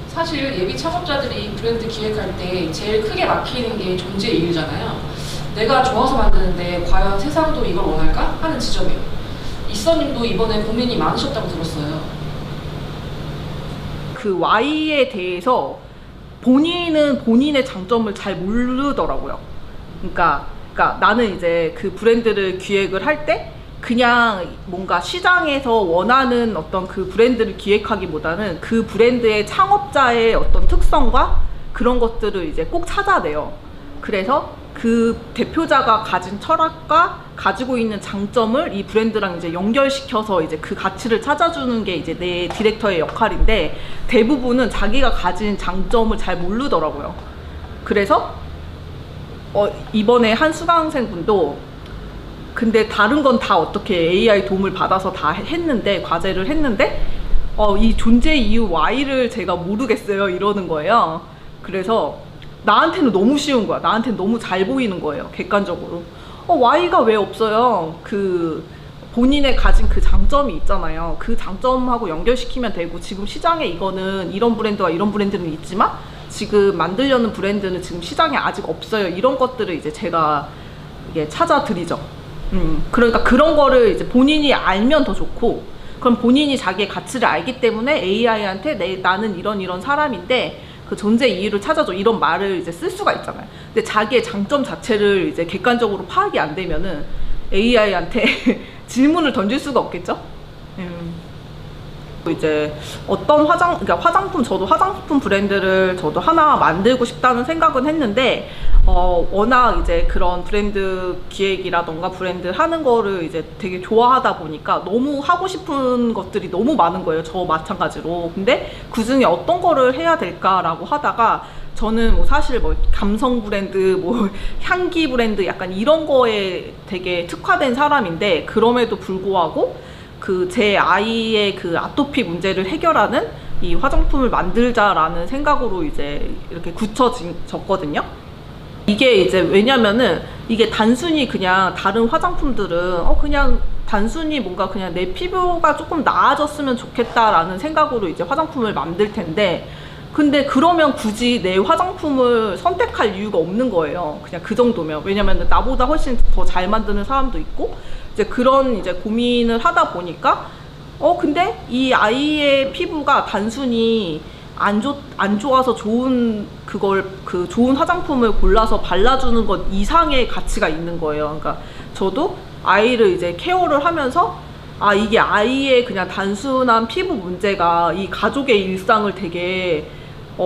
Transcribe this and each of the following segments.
사실 예비 창업자들이 브랜드 기획할 때 제일 크게 막히는 게 존재 이유잖아요. 내가 좋아서 만드는데 과연 세상도 이걸 원할까? 하는 지점이에요. 이서님도 이번에 고민이 많으셨다고 들었어요. 그 Y에 대해서 본인은 본인의 장점을 잘 모르더라고요. 그러니까 나는 이제 그 브랜드를 기획을 할 때 그냥 뭔가 시장에서 원하는 어떤 그 브랜드를 기획하기보다는 그 브랜드의 창업자의 어떤 특성과 그런 것들을 이제 꼭 찾아내요. 그래서 그 대표자가 가진 철학과 가지고 있는 장점을 이 브랜드랑 이제 연결시켜서 이제 그 가치를 찾아주는 게 이제 내 디렉터의 역할인데, 대부분은 자기가 가진 장점을 잘 모르더라고요. 그래서 이번에 한 수강생분도 근데 다른 건 다 어떻게 AI 도움을 받아서 다 했는데, 과제를 했는데 이 존재 이유 Y를 제가 모르겠어요 이러는 거예요. 그래서 나한테는 너무 쉬운 거야. 나한테는 너무 잘 보이는 거예요, 객관적으로. Y가 왜 없어요? 그 본인의 가진 그 장점이 있잖아요. 그 장점하고 연결시키면 되고, 지금 시장에 이거는 이런 브랜드와 이런 브랜드는 있지만 지금 만들려는 브랜드는 지금 시장에 아직 없어요. 이런 것들을 이제 제가 이게 찾아드리죠. 그러니까 그런 거를 이제 본인이 알면 더 좋고, 그럼 본인이 자기의 가치를 알기 때문에 AI한테 나는 이런 사람인데 그 존재 이유를 찾아줘, 이런 말을 이제 쓸 수가 있잖아요. 근데 자기의 장점 자체를 이제 객관적으로 파악이 안 되면은 AI한테 질문을 던질 수가 없겠죠? 이제 어떤 그러니까 저도 화장품 브랜드를 저도 하나 만들고 싶다는 생각은 했는데, 워낙 이제 그런 브랜드 기획이라던가 브랜드 하는 거를 이제 되게 좋아하다 보니까 너무 하고 싶은 것들이 너무 많은 거예요, 저 마찬가지로. 근데 그 중에 어떤 거를 해야 될까라고 하다가, 저는 뭐 사실 뭐 감성 브랜드, 뭐 향기 브랜드 약간 이런 거에 되게 특화된 사람인데, 그럼에도 불구하고 그 제 아이의 그 아토피 문제를 해결하는 이 화장품을 만들자라는 생각으로 이제 이렇게 굳혀졌거든요. 이게 이제 왜냐면은 이게 단순히 그냥 다른 화장품들은 그냥 단순히 뭔가 그냥 내 피부가 조금 나아졌으면 좋겠다라는 생각으로 이제 화장품을 만들 텐데, 근데 그러면 굳이 내 화장품을 선택할 이유가 없는 거예요. 그냥 그 정도면. 왜냐면 나보다 훨씬 더 잘 만드는 사람도 있고, 이제 그런 이제 고민을 하다 보니까 근데 이 아이의 피부가 단순히 안 좋아서 좋은 좋은 화장품을 골라서 발라주는 것 이상의 가치가 있는 거예요. 그러니까 저도 아이를 이제 케어를 하면서 이게 아이의 그냥 단순한 피부 문제가 이 가족의 일상을 되게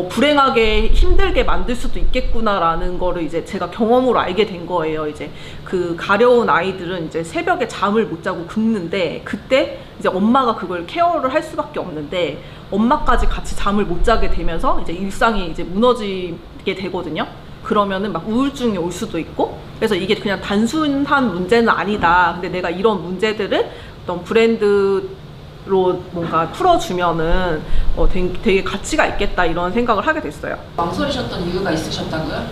불행하게 힘들게 만들 수도 있겠구나라는 거를 이제 제가 경험으로 알게 된 거예요. 이제 그 가려운 아이들은 이제 새벽에 잠을 못 자고 긁는데, 그때 이제 엄마가 그걸 케어를 할 수밖에 없는데 엄마까지 같이 잠을 못 자게 되면서 이제 일상이 이제 무너지게 되거든요. 그러면은 막 우울증이 올 수도 있고, 그래서 이게 그냥 단순한 문제는 아니다. 근데 내가 이런 문제들을 어떤 브랜드로 뭔가 풀어주면은 되게 가치가 있겠다, 이런 생각을 하게 됐어요. 망설이셨던 이유가 있으셨다고요?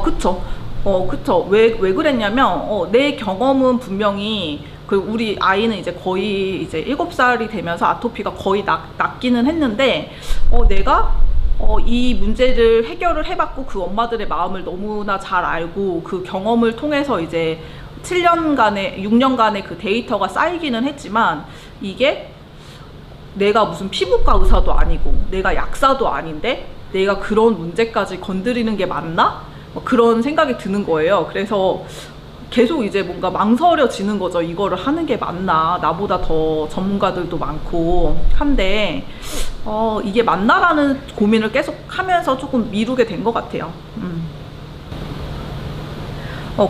그쵸. 그쵸. 왜 그랬냐면, 내 경험은 분명히, 우리 아이는 이제 거의 이제 7살이 되면서 아토피가 거의 낫기는 했는데, 내가 이 문제를 해결을 해봤고, 그 엄마들의 마음을 너무나 잘 알고, 그 경험을 통해서 이제 6년간의 그 데이터가 쌓이기는 했지만, 이게 내가 무슨 피부과 의사도 아니고 내가 약사도 아닌데 내가 그런 문제까지 건드리는 게 맞나? 그런 생각이 드는 거예요. 그래서 계속 이제 뭔가 망설여지는 거죠. 이거를 하는 게 맞나? 나보다 더 전문가들도 많고 한데 이게 맞나라는 고민을 계속 하면서 조금 미루게 된 것 같아요.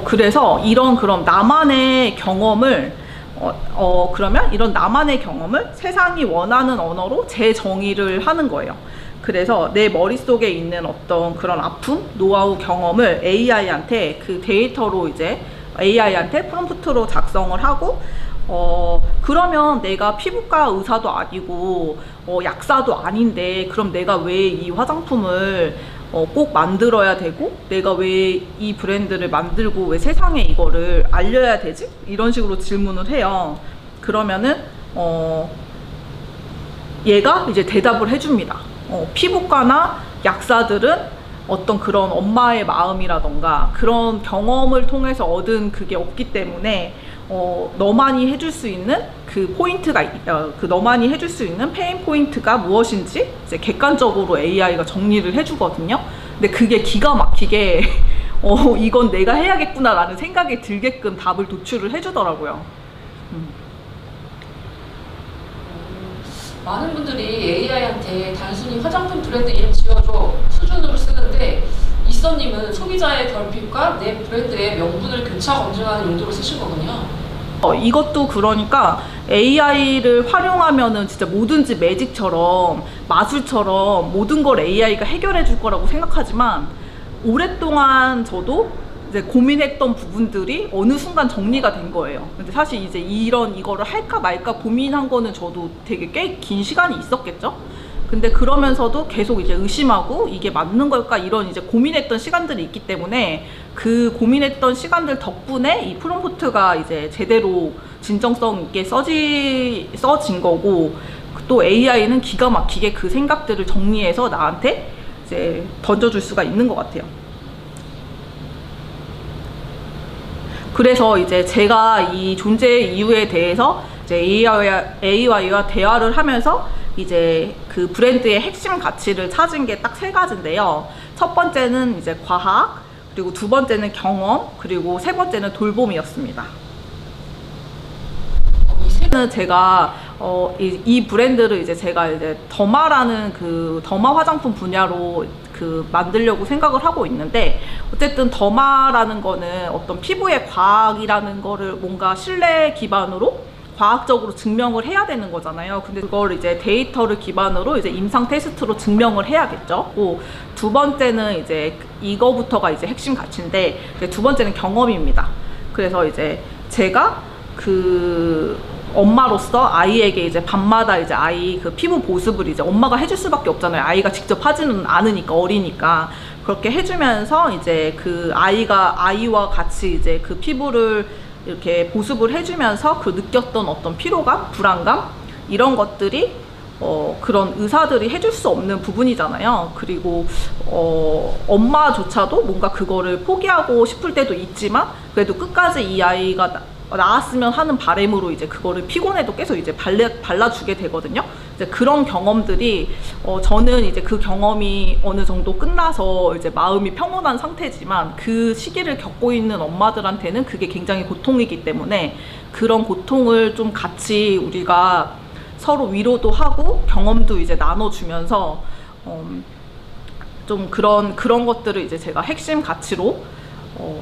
그래서 그럼 나만의 경험을 그러면 이런 나만의 경험을 세상이 원하는 언어로 재정의를 하는 거예요. 그래서 내 머릿속에 있는 어떤 그런 아픔, 노하우 경험을 AI한테 그 데이터로 이제 AI한테 프롬프트로 작성을 하고, 그러면 내가 피부과 의사도 아니고 약사도 아닌데 그럼 내가 왜 이 화장품을 꼭 만들어야 되고, 내가 왜 이 브랜드를 만들고 왜 세상에 이거를 알려야 되지? 이런 식으로 질문을 해요. 그러면은 얘가 이제 대답을 해줍니다. 피부과나 약사들은 어떤 그런 엄마의 마음이라던가 그런 경험을 통해서 얻은 그게 없기 때문에 너만이 해줄 수 있는 그 포인트가 너만이 해줄 수 있는 페인 포인트가 무엇인지 이제 객관적으로 AI가 정리를 해주거든요. 근데 그게 기가 막히게 이건 내가 해야겠구나라는 생각이 들게끔 답을 도출을 해주더라고요. 많은 분들이 AI한테 단순히 화장품 브랜드 이름 지어줘 수준으로 쓰는데 이서님은 소비자의 결핍과 내 브랜드의 명분을 교차 검증하는 용도로 쓰신 거군요. 이것도 그러니까 AI를 활용하면은 진짜 뭐든지 매직처럼 마술처럼 모든 걸 AI가 해결해 줄 거라고 생각하지만 오랫동안 저도 이제 고민했던 부분들이 어느 순간 정리가 된 거예요. 근데 사실 이제 이거를 할까 말까 고민한 거는 저도 되게 꽤 긴 시간이 있었겠죠. 근데 그러면서도 계속 이제 의심하고 이게 맞는 걸까 이런 이제 고민했던 시간들이 있기 때문에 그 고민했던 시간들 덕분에 이 프롬프트가 이제 제대로 진정성 있게 써진 거고, 또 AI는 기가 막히게 그 생각들을 정리해서 나한테 이제 던져줄 수가 있는 것 같아요. 그래서 이제 제가 이 존재의 이유에 대해서 이제 AI와 대화를 하면서 이제 그 브랜드의 핵심 가치를 찾은 게 딱 3가지인데요. 첫 번째는 이제 과학, 그리고 두 번째는 경험, 그리고 세 번째는 돌봄이었습니다. 제가 이 브랜드를 이제 제가 이제 더마라는 그 더마 화장품 분야로 만들려고 생각을 하고 있는데, 어쨌든 더마라는 거는 어떤 피부의 과학이라는 거를 뭔가 신뢰 기반으로 과학적으로 증명을 해야 되는 거잖아요. 근데 그걸 이제 데이터를 기반으로 이제 임상 테스트로 증명을 해야겠죠. 두 번째는 이제 이거부터가 이제 핵심 가치인데, 두 번째는 경험입니다. 그래서 이제 제가 그 엄마로서 아이에게 이제 밤마다 이제 아이 그 피부 보습을 이제 엄마가 해줄 수밖에 없잖아요. 아이가 직접 하지는 않으니까, 어리니까. 그렇게 해주면서 이제 그 아이와 같이 이제 그 피부를 이렇게 보습을 해주면서 그 느꼈던 어떤 피로감, 불안감, 이런 것들이 그런 의사들이 해줄 수 없는 부분이잖아요. 그리고 엄마조차도 뭔가 그거를 포기하고 싶을 때도 있지만 그래도 끝까지 이 아이가 나았으면 하는 바람으로 이제 그거를 피곤해도 계속 이제 발라주게 되거든요. 이제 그런 경험들이 저는 이제 그 경험이 어느 정도 끝나서 이제 마음이 평온한 상태지만 그 시기를 겪고 있는 엄마들한테는 그게 굉장히 고통이기 때문에 그런 고통을 좀 같이 우리가 서로 위로도 하고 경험도 이제 나눠주면서 좀 그런 것들을 이제 제가 핵심 가치로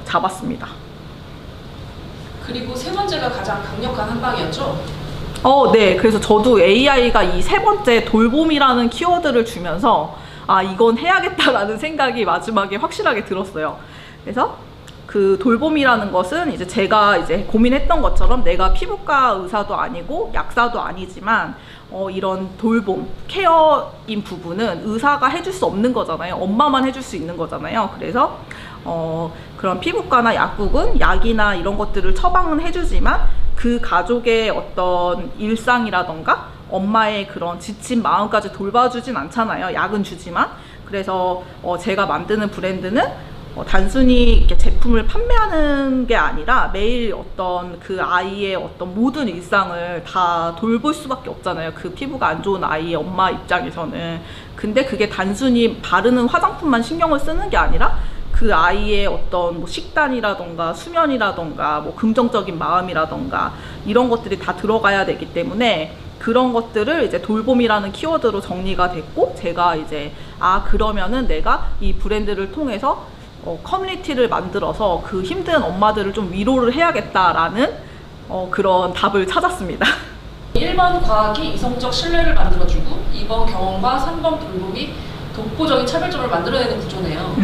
잡았습니다. 그리고 세 번째가 가장 강력한 한방이었죠? 네. 그래서 저도 AI가 이 세 번째 돌봄이라는 키워드를 주면서 이건 해야겠다라는 생각이 마지막에 확실하게 들었어요. 그래서 그 돌봄이라는 것은 이제 제가 이제 고민했던 것처럼 내가 피부과 의사도 아니고 약사도 아니지만 이런 돌봄, 케어인 부분은 의사가 해줄 수 없는 거잖아요. 엄마만 해줄 수 있는 거잖아요. 그래서 그런 피부과나 약국은 약이나 이런 것들을 처방은 해주지만 그 가족의 어떤 일상이라던가 엄마의 그런 지친 마음까지 돌봐주진 않잖아요. 약은 주지만. 그래서 제가 만드는 브랜드는 단순히 이렇게 제품을 판매하는 게 아니라 매일 어떤 그 아이의 어떤 모든 일상을 다 돌볼 수밖에 없잖아요. 그 피부가 안 좋은 아이의 엄마 입장에서는. 근데 그게 단순히 바르는 화장품만 신경을 쓰는 게 아니라 그 아이의 어떤 뭐 식단이라던가 수면이라던가 뭐 긍정적인 마음이라던가 이런 것들이 다 들어가야 되기 때문에 그런 것들을 이제 돌봄이라는 키워드로 정리가 됐고, 제가 이제 그러면은 내가 이 브랜드를 통해서 커뮤니티를 만들어서 그 힘든 엄마들을 좀 위로를 해야겠다라는 그런 답을 찾았습니다. 1번 과학이 이성적 신뢰를 만들어주고 2번 경험과 3번 돌봄이 독보적인 차별점을 만들어내는 구조네요.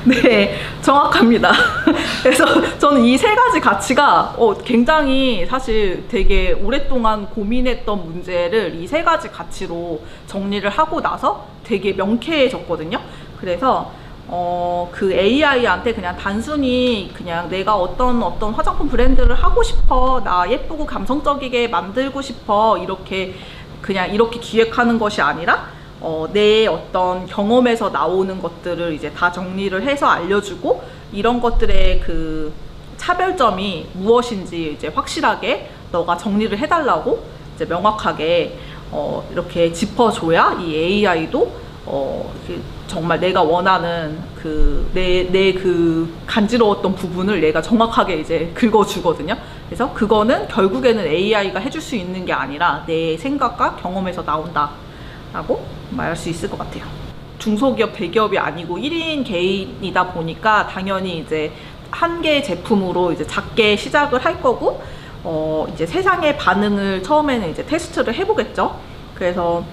네, 정확합니다. 그래서 저는 이 세 가지 가치가 굉장히 사실 되게 오랫동안 고민했던 문제를 이 세 가지 가치로 정리를 하고 나서 되게 명쾌해졌거든요. 그래서 그 AI한테 그냥 단순히 그냥 내가 어떤 화장품 브랜드를 하고 싶어, 나 예쁘고 감성적이게 만들고 싶어, 이렇게 그냥 이렇게 기획하는 것이 아니라 내 어떤 경험에서 나오는 것들을 이제 다 정리를 해서 알려주고, 이런 것들의 그 차별점이 무엇인지 이제 확실하게 너가 정리를 해달라고 이제 명확하게 이렇게 짚어줘야 이 AI도 정말 내가 원하는 내 그 간지러웠던 부분을 내가 정확하게 이제 긁어주거든요. 그래서 그거는 결국에는 AI가 해줄 수 있는 게 아니라 내 생각과 경험에서 나온다라고 말할 수 있을 것 같아요. 중소기업, 대기업이 아니고 1인 개인이다 보니까 당연히 이제 한 개의 제품으로 이제 작게 시작을 할 거고, 이제 세상의 반응을 처음에는 이제 테스트를 해보겠죠. 그래서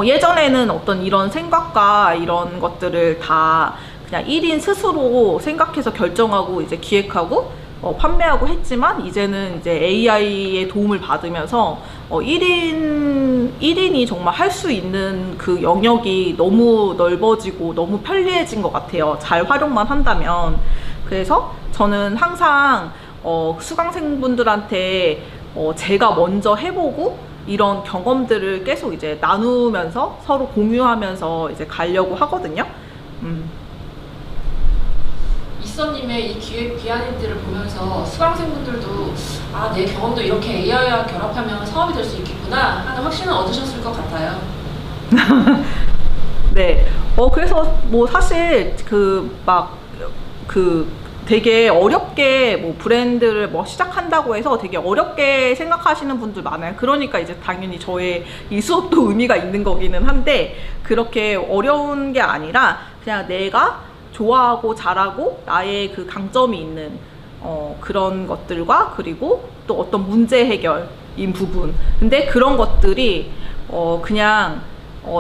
예전에는 어떤 이런 생각과 이런 것들을 다 그냥 1인 스스로 생각해서 결정하고 이제 기획하고 판매하고 했지만, 이제는 이제 AI의 도움을 받으면서 1인이 정말 할 수 있는 그 영역이 너무 넓어지고 너무 편리해진 것 같아요. 잘 활용만 한다면. 그래서 저는 항상 수강생분들한테 제가 먼저 해보고 이런 경험들을 계속 이제 나누면서 서로 공유하면서 이제 가려고 하거든요. 이서님의 이 기획 비하인드를 보면서 수강생분들도 내 경험도 이렇게 AI와 결합하면 사업이 될 수 있겠구나 하는 확신을 얻으셨을 것 같아요. 네. 그래서 뭐 사실 되게 어렵게 뭐 브랜드를 뭐 시작한다고 해서 되게 어렵게 생각하시는 분들 많아요. 그러니까 이제 당연히 저의 이 수업도 의미가 있는 거기는 한데, 그렇게 어려운 게 아니라 그냥 내가 좋아하고 잘하고 나의 그 강점이 있는 그런 것들과, 그리고 또 어떤 문제 해결인 부분. 근데 그런 것들이 그냥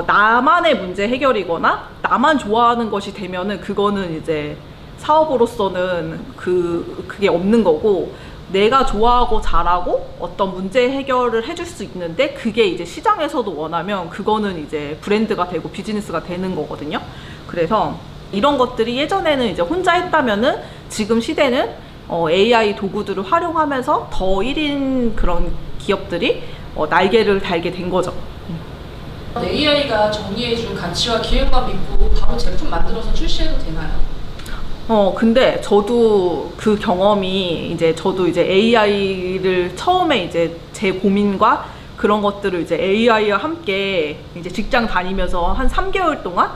나만의 문제 해결이거나 나만 좋아하는 것이 되면은 그거는 이제 사업으로서는 그게 없는 거고, 내가 좋아하고 잘하고 어떤 문제 해결을 해줄 수 있는데 그게 이제 시장에서도 원하면 그거는 이제 브랜드가 되고 비즈니스가 되는 거거든요. 그래서 이런 것들이 예전에는 이제 혼자 했다면은 지금 시대는 AI 도구들을 활용하면서 더 1인 그런 기업들이 날개를 달게 된 거죠. AI가 정리해준 가치와 기획만 믿고 바로 제품 만들어서 출시해도 되나요? 근데 저도 그 경험이 이제 저도 이제 AI를 처음에 이제 제 고민과 그런 것들을 이제 AI와 함께 이제 직장 다니면서 한 3개월 동안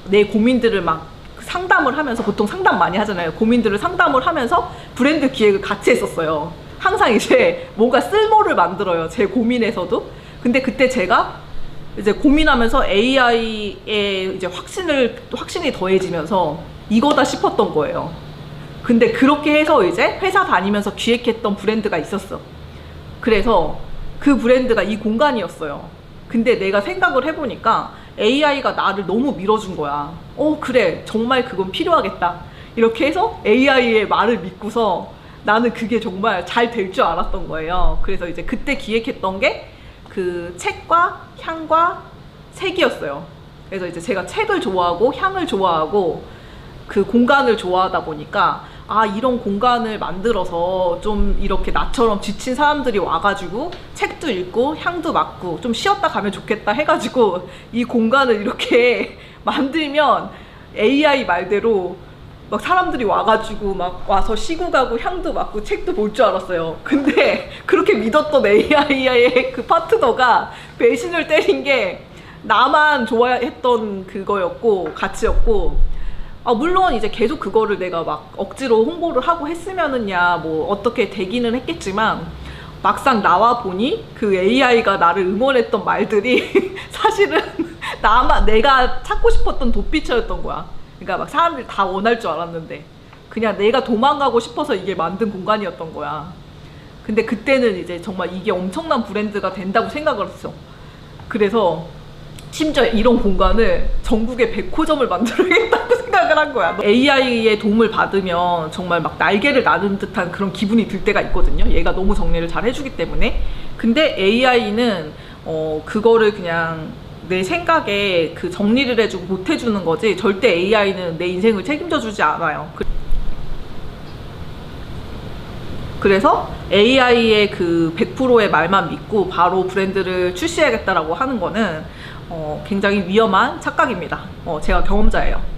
내 고민들을 막 상담을 하면서, 보통 상담 많이 하잖아요. 고민들을 상담을 하면서 브랜드 기획을 같이 했었어요. 항상 이제 뭔가 쓸모를 만들어요, 제 고민에서도. 근데 그때 제가 이제 고민하면서 AI에 이제 확신이 더해지면서 이거다 싶었던 거예요. 근데 그렇게 해서 이제 회사 다니면서 기획했던 브랜드가 있었어. 그래서 그 브랜드가 이 공간이었어요. 근데 내가 생각을 해보니까 AI가 나를 너무 밀어준 거야. 그래, 정말 그건 필요하겠다. 이렇게 해서 AI의 말을 믿고서 나는 그게 정말 잘 될 줄 알았던 거예요. 그래서 이제 그때 기획했던 게 그 책과 향과 색이었어요. 그래서 이제 제가 책을 좋아하고 향을 좋아하고 그 공간을 좋아하다 보니까 이런 공간을 만들어서 좀 이렇게 나처럼 지친 사람들이 와가지고 책도 읽고 향도 맡고 좀 쉬었다 가면 좋겠다 해가지고 이 공간을 이렇게 만들면 AI 말대로 막 사람들이 와가지고 막 와서 쉬고 가고 향도 맡고 책도 볼 줄 알았어요. 근데 그렇게 믿었던 AI의 그 파트너가 배신을 때린 게 나만 좋아했던 그거였고 가치였고, 물론 이제 계속 그거를 내가 막 억지로 홍보를 하고 했으면은야 뭐 어떻게 되기는 했겠지만, 막상 나와 보니 그 AI가 나를 응원했던 말들이 사실은 내가 찾고 싶었던 돋빛이었던 거야. 그러니까 막 사람들이 다 원할 줄 알았는데 그냥 내가 도망가고 싶어서 이게 만든 공간이었던 거야. 근데 그때는 이제 정말 이게 엄청난 브랜드가 된다고 생각을 했어. 그래서 심지어 이런 공간을 전국에 100호점을 만들어야겠다고 생각을 한 거야. AI의 도움을 받으면 정말 막 날개를 나는 듯한 그런 기분이 들 때가 있거든요. 얘가 너무 정리를 잘 해주기 때문에. 근데 AI는 그거를 그냥 내 생각에 그 정리를 해주고 보태주는 거지 절대 AI는 내 인생을 책임져 주지 않아요. 그래서 AI의 그 100%의 말만 믿고 바로 브랜드를 출시해야겠다라고 하는 거는 굉장히 위험한 착각입니다. 제가 경험자예요.